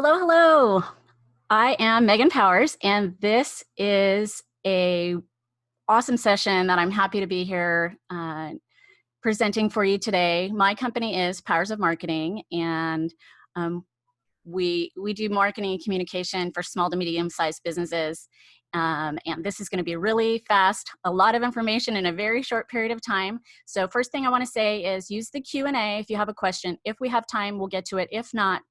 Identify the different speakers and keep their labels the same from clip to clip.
Speaker 1: Hello, hello. I am Megan Powers, and this is a awesome session that I'm happy to be here presenting for you today. My company is Powers of Marketing, and um, we do marketing and communication for small to medium-sized businesses. And this is going to be really fast, a lot of information in a very short period of time. So first thing I want to say is use the Q&A if you have a question. If we have time, we'll get to it. If not,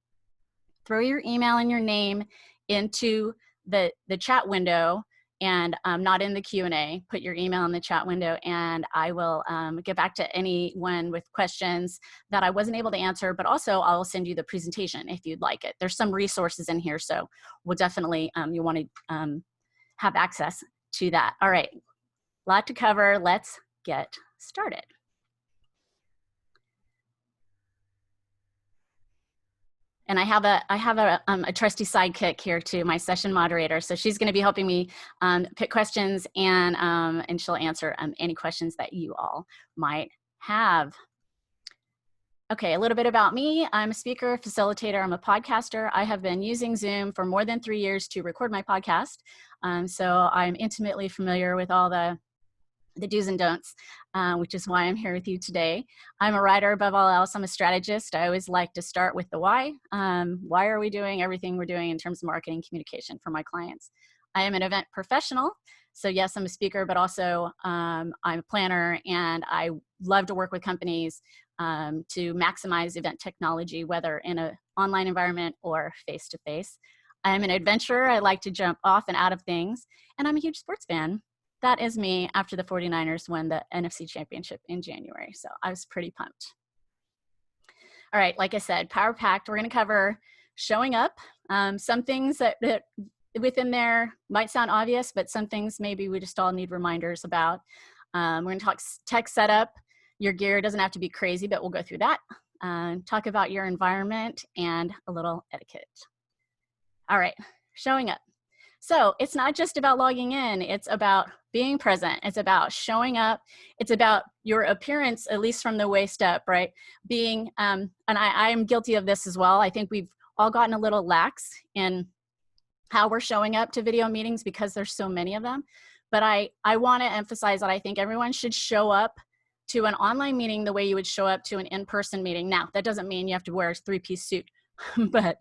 Speaker 1: throw your email and your name into the chat window and not in the Q&A. Put your email in the chat window and I will get back to anyone with questions that I wasn't able to answer, but also I'll send you the presentation if you'd like it. There's some resources in here, so we'll definitely, you want to have access to that. All right, lot to cover. Let's get started. And I have a trusty sidekick here too, my session moderator. So she's going to be helping me pick questions and she'll answer any questions that you all might have. Okay, a little bit about me. I'm a speaker, facilitator, I'm a podcaster. I have been using Zoom for more than 3 years to record my podcast. So I'm intimately familiar with all the do's and don'ts, which is why I'm here with you today. I'm a writer above all else. I'm a strategist. I always like to start with the why. Why are we doing everything we're doing in terms of marketing communication for my clients? I am an event professional. So yes, I'm a speaker, but also I'm a planner and I love to work with companies to maximize event technology, whether in an online environment or face-to-face. I'm an adventurer. I like to jump off and out of things. And I'm a huge sports fan. That is me after the 49ers won the NFC Championship in January. So I was pretty pumped. All right, like I said, Power Packed, we're going to cover showing up. Some things that within there might sound obvious, but some things maybe we just all need reminders about. We're going to talk tech setup. Your gear doesn't have to be crazy, but we'll go through that. Talk about your environment and a little etiquette. All right, showing up. So it's not just about logging in, it's about being present. It's about showing up. It's about your appearance, at least from the waist up, right? Being, and I am guilty of this as well. I think we've all gotten a little lax in how we're showing up to video meetings because there's so many of them. But I want to emphasize that I think everyone should show up to an online meeting the way you would show up to an in-person meeting. Now, that doesn't mean you have to wear a three-piece suit, but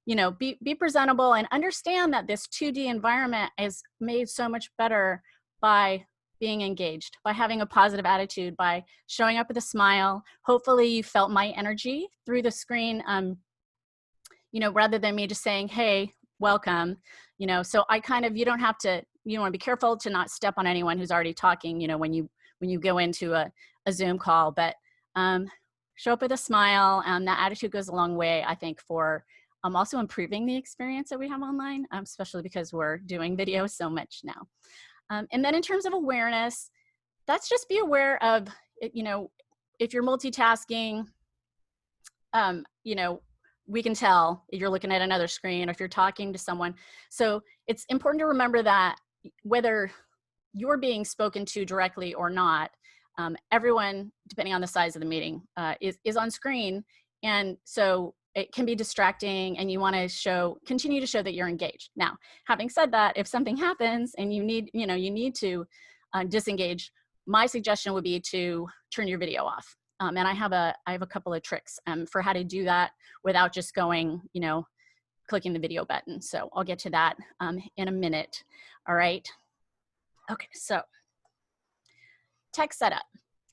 Speaker 1: you know, be presentable and understand that this 2D environment is made so much better by being engaged, by having a positive attitude, by showing up with a smile. Hopefully you felt my energy through the screen, you know, rather than me just saying, hey, welcome, you know, so I kind of, you don't have to, you want to be careful to not step on anyone who's already talking, you know, when you go into a Zoom call, but show up with a smile, and that attitude goes a long way, I think, for also improving the experience that we have online, especially because we're doing video so much now. And then in terms of awareness, that's just be aware of, you know, if you're multitasking, you know, we can tell if you're looking at another screen or if you're talking to someone. So it's important to remember that whether you're being spoken to directly or not, everyone, depending on the size of the meeting, is on screen. And so it can be distracting and you want to continue to show that you're engaged. Now, having said that, if something happens and you need to disengage, my suggestion would be to turn your video off. And I have a couple of tricks for how to do that without just going, you know, clicking the video button. So I'll get to that in a minute. All right. Okay, so tech setup.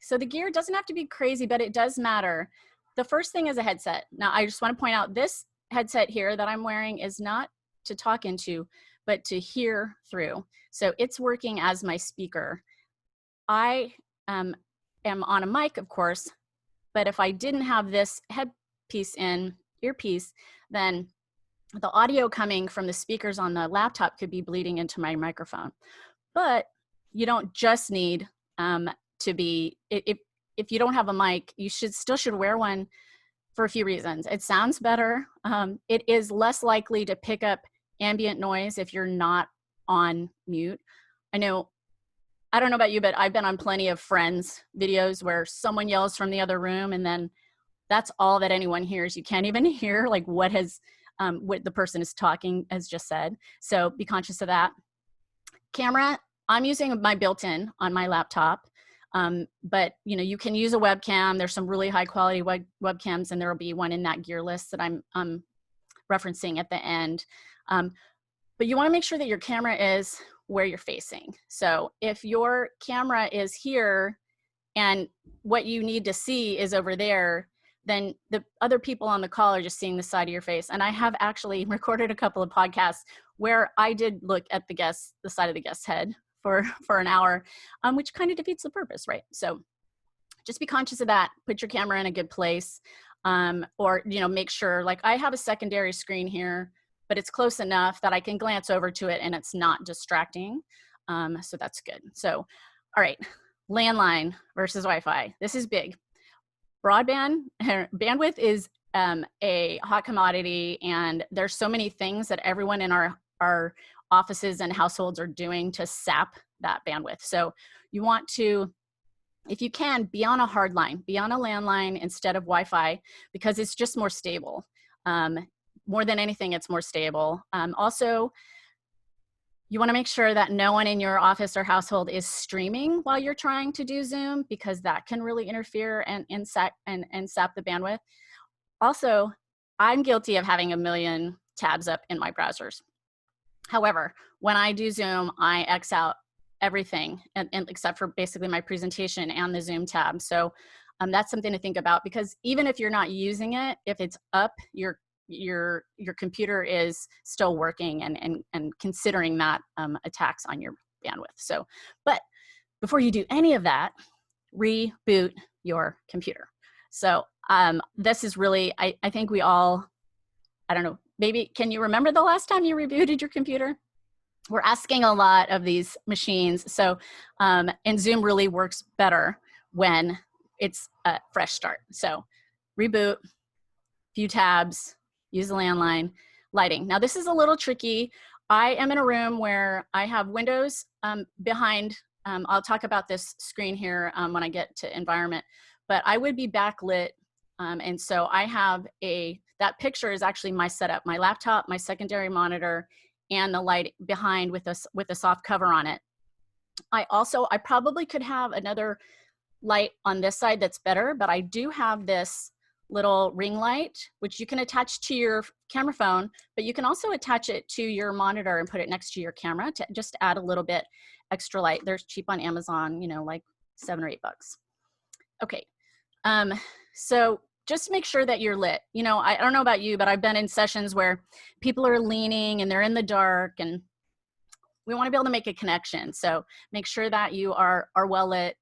Speaker 1: So the gear doesn't have to be crazy, but it does matter. The first thing is a headset. Now, I just want to point out this headset here that I'm wearing is not to talk into, but to hear through. So it's working as my speaker. I am on a mic, of course, but if I didn't have this earpiece, then the audio coming from the speakers on the laptop could be bleeding into my microphone. But you don't just need to be, if you don't have a mic, you still should wear one for a few reasons. It sounds better. It is less likely to pick up ambient noise if you're not on mute. I don't know about you, but I've been on plenty of friends' videos where someone yells from the other room and then that's all that anyone hears. You can't even hear like what has what the person is talking has just said. So be conscious of that. Camera, I'm using my built-in on my laptop. But you can use a webcam. There's some really high quality webcams, and there will be one in that gear list that I'm referencing at the end. But you want to make sure that your camera is where you're facing. So if your camera is here and what you need to see is over there, then the other people on the call are just seeing the side of your face. And I have actually recorded a couple of podcasts where I did look at the side of the guest's head for an hour, which kind of defeats the purpose, right? So just be conscious of that. Put your camera in a good place, or make sure, like I have a secondary screen here, but it's close enough that I can glance over to it and it's not distracting. So that's good. So, all right, landline versus Wi-Fi. This is big. Broadband bandwidth is a hot commodity, and there's so many things that everyone in our offices and households are doing to sap that bandwidth. So you want to, if you can, be on a hard line, be on a landline instead of Wi-Fi, because it's just more stable. More than anything, it's more stable. Also, you want to make sure that no one in your office or household is streaming while you're trying to do Zoom, because that can really interfere and sap the bandwidth. Also, I'm guilty of having a million tabs up in my browsers. However, when I do Zoom, I X out everything and except for basically my presentation and the Zoom tab. So that's something to think about, because even if you're not using it, if it's up, your computer is still working and considering that attacks on your bandwidth. So, but before you do any of that, reboot your computer. So this is really, I think we all, I don't know, maybe, can you remember the last time you rebooted your computer? We're asking a lot of these machines. So, and Zoom really works better when it's a fresh start. So reboot, few tabs, use the landline. Lighting. Now this is a little tricky. I am in a room where I have windows behind. I'll talk about this screen here when I get to environment, but I would be backlit. And so I have that picture is actually my setup, my laptop, my secondary monitor, and the light behind with a soft cover on it. I probably could have another light on this side that's better, but I do have this little ring light, which you can attach to your camera phone, but you can also attach it to your monitor and put it next to your camera to just add a little bit extra light. They're cheap on Amazon, like $7 or $8. Okay, so just make sure that you're lit. I don't know about you, but I've been in sessions where people are leaning and they're in the dark, and we want to be able to make a connection. So make sure that you are well lit.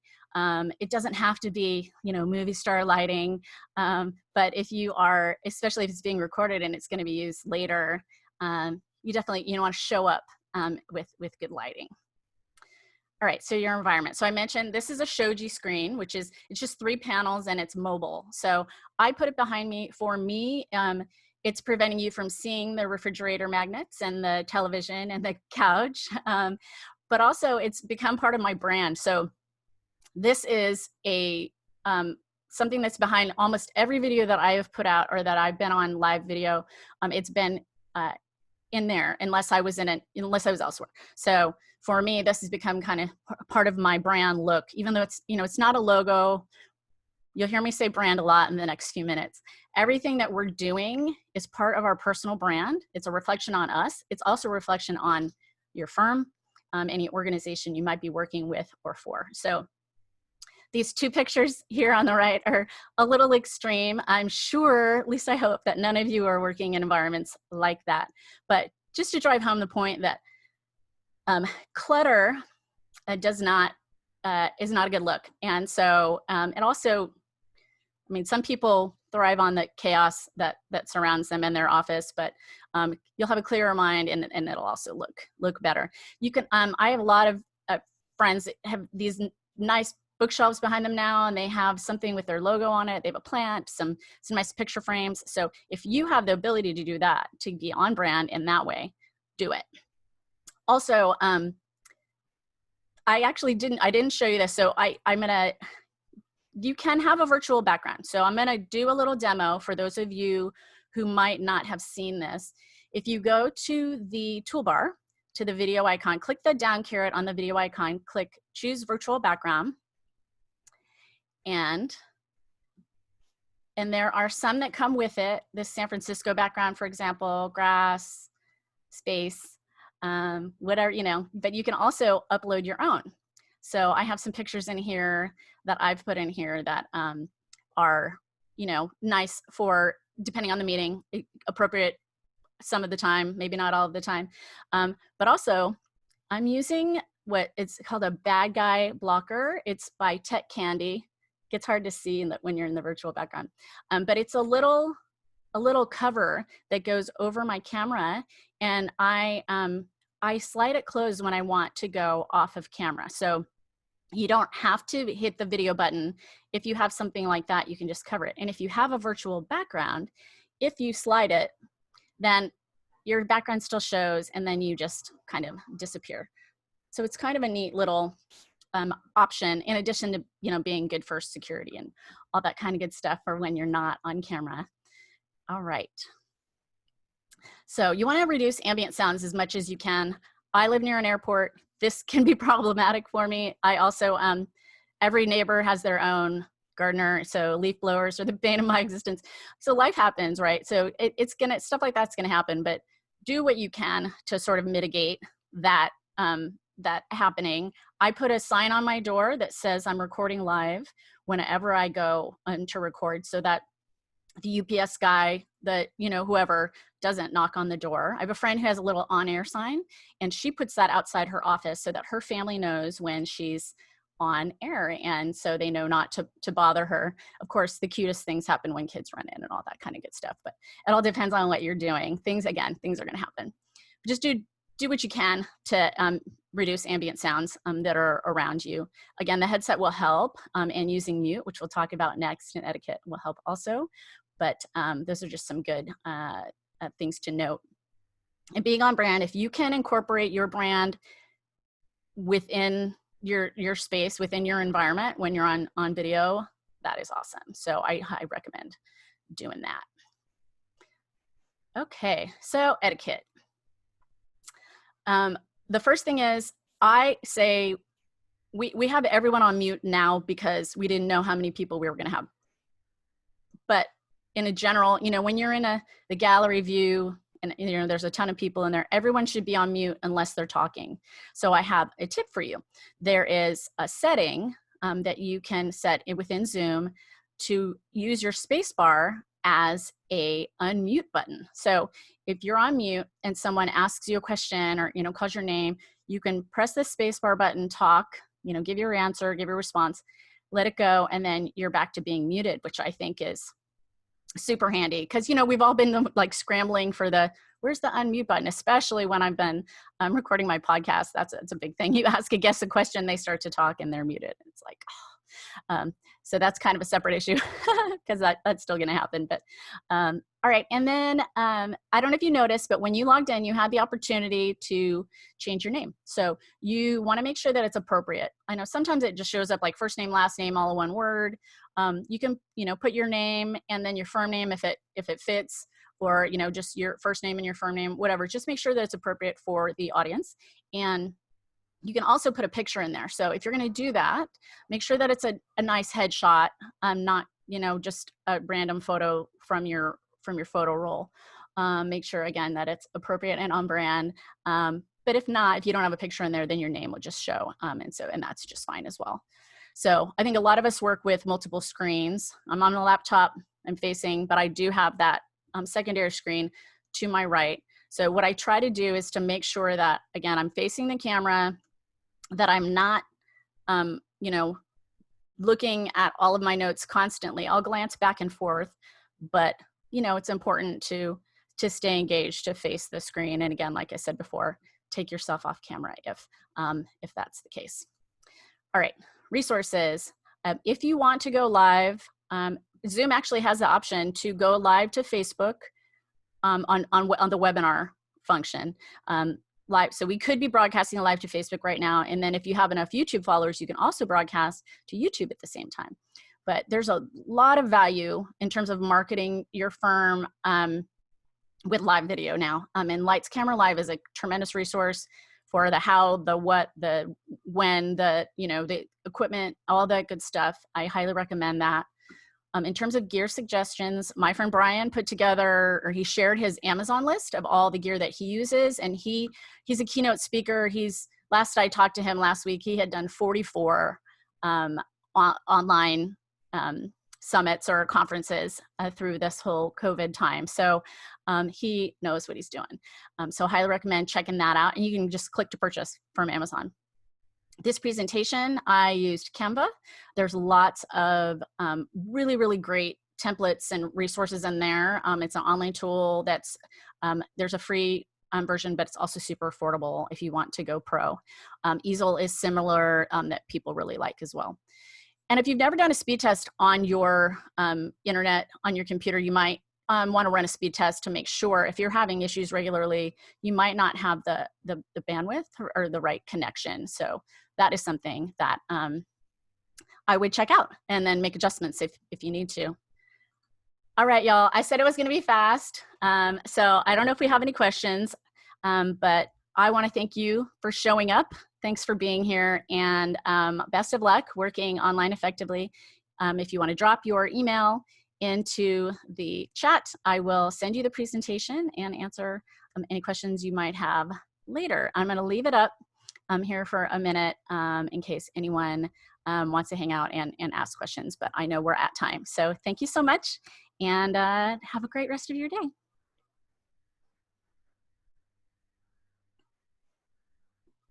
Speaker 1: It doesn't have to be, movie star lighting, but if you are, especially if it's being recorded and it's going to be used later, you definitely want to show up with good lighting. All right, so your environment. So I mentioned this is a Shoji screen, which is, it's just 3 panels and it's mobile. So I put it behind me. For me, it's preventing you from seeing the refrigerator magnets and the television and the couch, but also it's become part of my brand. So this is something that's behind almost every video that I have put out or that I've been on live video. It's been in there unless I was elsewhere. So for me, this has become kind of part of my brand look, even though it's, it's not a logo. You'll hear me say brand a lot in the next few minutes. Everything that we're doing is part of our personal brand. It's a reflection on us. It's also a reflection on your firm, any organization you might be working with or for. So these 2 pictures here on the right are a little extreme. I'm sure, at least I hope, that none of you are working in environments like that. But just to drive home the point that clutter is not a good look. And so it also, some people thrive on the chaos that surrounds them in their office, but you'll have a clearer mind and it'll also look better. You can, I have a lot of friends that have these nice bookshelves behind them now, and they have something with their logo on it. They have a plant, some nice picture frames. So if you have the ability to do that, to be on brand in that way, do it. Also, I didn't show you this. So you can have a virtual background. So I'm gonna do a little demo for those of you who might not have seen this. If you go to the toolbar, to the video icon, click the down caret on the video icon, click choose virtual background, and there are some that come with it. This San Francisco background, for example, grass, space, whatever, you know, but you can also upload your own. So I have some pictures in here that I've put in here that are, you know, nice for, depending on the meeting, appropriate some of the time, maybe not all of the time. But also I'm using what it's called a bad guy blocker. It's by Tech Candy. Gets hard to see when you're in the virtual background. But it's a little cover that goes over my camera, and I slide it closed when I want to go off of camera. So you don't have to hit the video button. If you have something like that, you can just cover it. And if you have a virtual background, if you slide it, then your background still shows, and then you just kind of disappear. So it's kind of a neat little option, in addition to, you know, being good for security and all that kind of good stuff for when you're not on camera. All right. So you want to reduce ambient sounds as much as you can. I live near an airport. This can be problematic for me. I also, every neighbor has their own gardener, so leaf blowers are the bane of my existence. So life happens, right? So it's gonna, stuff like that's gonna happen, but do what you can to sort of mitigate that, that happening. I put a sign on my door that says I'm recording live whenever I go to record, so that the UPS guy, that, you know, whoever, doesn't knock on the door. I have a friend who has a little on-air sign, and she puts that outside her office so that her family knows when she's on air, and so they know not to bother her. Of course, the cutest things happen when kids run in and all that kind of good stuff, but it all depends on what you're doing. Things are going to happen. Just do what you can to reduce ambient sounds that are around you. Again, the headset will help, and using mute, which we'll talk about next, and etiquette will help also. But those are just some good things to note. And being on brand, if you can incorporate your brand within your space, within your environment when you're on video, that is awesome. So I recommend doing that. Okay, so etiquette. The first thing is, I say we have everyone on mute now because we didn't know how many people we were going to have. But in a general, you know, when you're in the gallery view, and, you know, there's a ton of people in there, everyone should be on mute unless they're talking. So I have a tip for you. There is a setting that you can set within Zoom to use your space bar as a unmute button. So if you're on mute and someone asks you a question or, you know, calls your name, you can press the space bar button, talk, you know, give your answer, give your response, let it go, and then you're back to being muted, which I think is super handy, because, you know, we've all been like scrambling for where's the unmute button, especially when I've been recording my podcast. That's a big thing. You ask a guest a question, they start to talk, and they're muted. It's like, oh. So that's kind of a separate issue because that's still going to happen. But all right. And then I don't know if you noticed, but when you logged in, you had the opportunity to change your name. So you want to make sure that it's appropriate. I know sometimes it just shows up like first name, last name, all in one word. You can, you know, put your name and then your firm name if it fits, or, you know, just your first name and your firm name, whatever. Just make sure that it's appropriate for the audience. And you can also put a picture in there. So if you're going to do that, make sure that it's a nice headshot, not, you know, just a random photo from your photo roll. Make sure, again, that it's appropriate and on brand. But if not, if you don't have a picture in there, then your name will just show. And that's just fine as well. So I think a lot of us work with multiple screens. I'm on a laptop, I'm facing, but I do have that secondary screen to my right. So what I try to do is to make sure that, again, I'm facing the camera, that I'm not, you know, looking at all of my notes constantly. I'll glance back and forth, but, you know, it's important to stay engaged, to face the screen. And again, like I said before, take yourself off camera if that's the case. All right, resources. If you want to go live, Zoom actually has the option to go live to Facebook on the webinar function. Live, so we could be broadcasting live to Facebook right now, and then if you have enough YouTube followers, you can also broadcast to YouTube at the same time. but there's a lot of value in terms of marketing your firm with live video now. And Lights Camera Live is a tremendous resource for the how, the what, the when, the, you know, the equipment, all that good stuff. I highly recommend that. In terms of gear suggestions, my friend Brian put together, or he shared his Amazon list of all the gear that he uses, and he's a keynote speaker. Last I talked to him last week, he had done 44 online summits or conferences through this whole COVID time. So he knows what he's doing. So highly recommend checking that out, and you can just click to purchase from Amazon. This presentation, I used Canva. There's lots of really, really great templates and resources in there. It's an online tool that's, there's a free version, but it's also super affordable if you want to go pro. Easel is similar, that people really like as well. And if you've never done a speed test on your internet, on your computer, you might want to run a speed test to make sure if you're having issues regularly, you might not have the bandwidth or the right connection. So that is something that I would check out and then make adjustments if you need to. All right, y'all, I said it was going to be fast. So I don't know if we have any questions, but I want to thank you for showing up. Thanks for being here, and best of luck working online effectively. If you want to drop your email into the chat, I will send you the presentation and answer any questions you might have later. I'm going to leave it up here for a minute in case anyone wants to hang out and ask questions, but I know we're at time. So thank you so much, and have a great rest of your day.